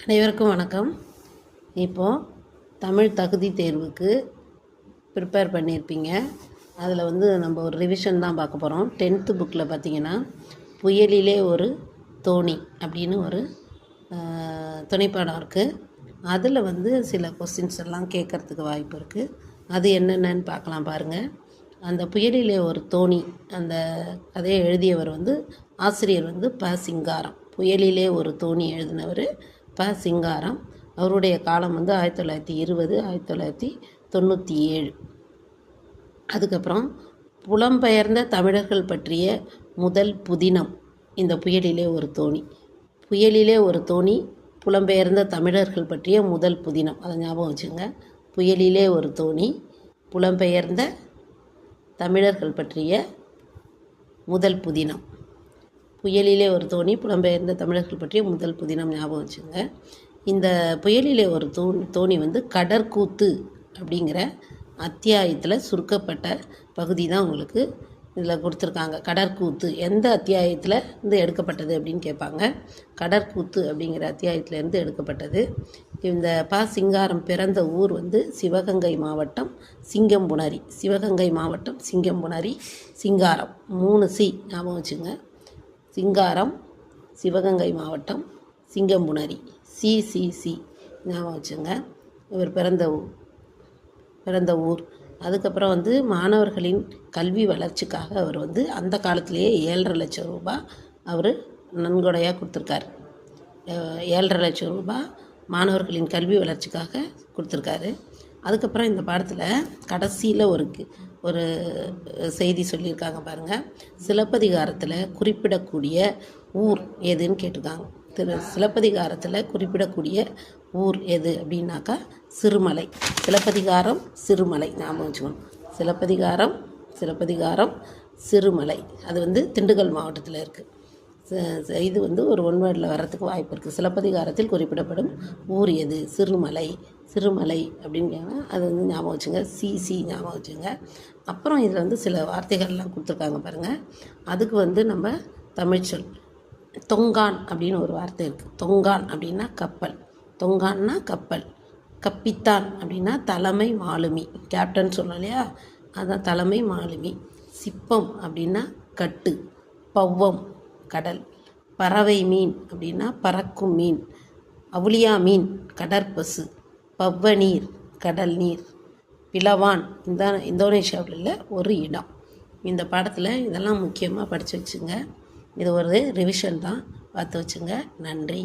அனைவருக்கும் வணக்கம். இப்போது தமிழ் தகுதி தேர்வுக்கு ப்ரிப்பேர் பண்ணியிருப்பீங்க. அதில் நம்ம ஒரு ரிவிஷன் தான் பார்க்க போகிறோம். 10th புக்கில் பார்த்திங்கன்னா புயலிலே ஒரு தோணி அப்படின்னு ஒரு துணைப்பாடம் இருக்குது. அதில் சில கொஸ்டின்ஸ் எல்லாம் கேட்குறதுக்கு வாய்ப்பு இருக்குது. அது என்னென்னு பார்க்கலாம் பாருங்கள். அந்த புயலிலே ஒரு தோணி அந்த கதையை எழுதியவர் ஆசிரியர் ப. சிங்காரம். புயலிலே ஒரு தோணி எழுதினவர் ப. சிங்காரம். அவருடைய காலம் 1920 1997. அதுக்கப்புறம் புலம்பெயர்ந்த தமிழர்கள் பற்றிய முதல் புதினம் இந்த புயலிலே ஒரு தோணி. புயலிலே ஒரு தோணி புலம்பெயர்ந்த தமிழர்கள் பற்றிய முதல் புதினம், அதை ஞாபகம் வச்சுங்க. புயலிலே ஒரு தோணி புலம்பெயர்ந்த தமிழர்கள் பற்றிய முதல் புதினம். புயலிலே ஒரு தோணி புலம்பெயர்ந்த தமிழர்கள் பற்றிய முதல் புதினம் ஞாபகம் வச்சுங்க. இந்த புயலிலே ஒரு தோணி கடற்கூத்து அப்படிங்கிற அத்தியாயத்தில் சுருக்கப்பட்ட பகுதி தான் உங்களுக்கு இதில் கொடுத்துருக்காங்க. கடற்கூத்து எந்த அத்தியாயத்தில் இருந்து எடுக்கப்பட்டது அப்படின்னு கேட்பாங்க. கடற்கூத்து அப்படிங்கிற அத்தியாயத்திலேருந்து எடுக்கப்பட்டது. இந்த ப. சிங்காரம் பிறந்த ஊர் சிவகங்கை மாவட்டம் சிங்கம்புணரி. சிவகங்கை மாவட்டம் சிங்கம்புணரி. சிங்காரம் 3 சி ஞாபகம் வச்சுங்க. சிங்காரம் சிவகங்கை மாவட்டம் சிங்கம்புணரி. சிசிசி ஞாபகம் வச்சுங்க. இவர் பிறந்த ஊர். அதுக்கப்புறம் மாணவர்களின் கல்வி வளர்ச்சிக்காக அவர் அந்த காலத்திலேயே 7.5 லட்சம் ரூபாய் அவர் நன்கொடையாக கொடுத்துருக்காரு. 7.5 லட்சம் ரூபாய் மாணவர்களின் கல்வி வளர்ச்சிக்காக கொடுத்துருக்காரு. அதுக்கப்புறம் இந்த பாடத்தில் கடைசியில் ஒரு செய்தி சொல்லியிருக்காங்க பாருங்கள். சிலப்பதிகாரத்தில் குறிப்பிடக்கூடிய ஊர் எதுன்னு கேட்டிருக்காங்க. சிலப்பதிகாரத்தில் குறிப்பிடக்கூடிய ஊர் எது அப்படின்னாக்கா சிறுமலை. சிலப்பதிகாரம் சிறுமலை ஞாபகம் வச்சுக்கணும். சிலப்பதிகாரம் சிறுமலை. அது திண்டுக்கல் மாவட்டத்தில் இருக்குது. இது ஒரு ஒன்வேர்டில் வர்றதுக்கு வாய்ப்பு இருக்குது. சிலப்பதிகாரத்தில் குறிப்பிடப்படும் ஊர் எது? சிறுமலை. சிறுமலை அப்படின்னு அது ஞாபகம் வச்சுங்க. சிசி ஞாபகம் வச்சுங்க. அப்புறம் இதில் சில வார்த்தைகள்லாம் கொடுத்துருக்காங்க பாருங்கள். அதுக்கு நம்ம தமிழ்ச்சொல் தொங்கான் அப்படின்னு ஒரு வார்த்தை இருக்குது. தொங்கான் அப்படின்னா கப்பல். தொங்கான்னா கப்பல். கப்பித்தான் அப்படின்னா தலைமை மாலுமி, கேப்டன் சொல்லலாம் இல்லையா, அதுதான் தலைமை மாலுமி. சிப்பம் அப்படின்னா கட்டு. பவ்வம் கடல். பறவை மீன் அப்படின்னா பறக்கும் மீன். அவுளியா மீன் கடற்பசு. பவ்வநீர் கடல் நீர். பிளவான் இந்தோனேஷியாவில் உள்ள ஒரு இடம். இந்த பாடத்தில் இதெல்லாம் முக்கியமாக படித்து வச்சுங்க. இது ஒரு ரிவிஷன் தான், பார்த்து வச்சுங்க. நன்றி.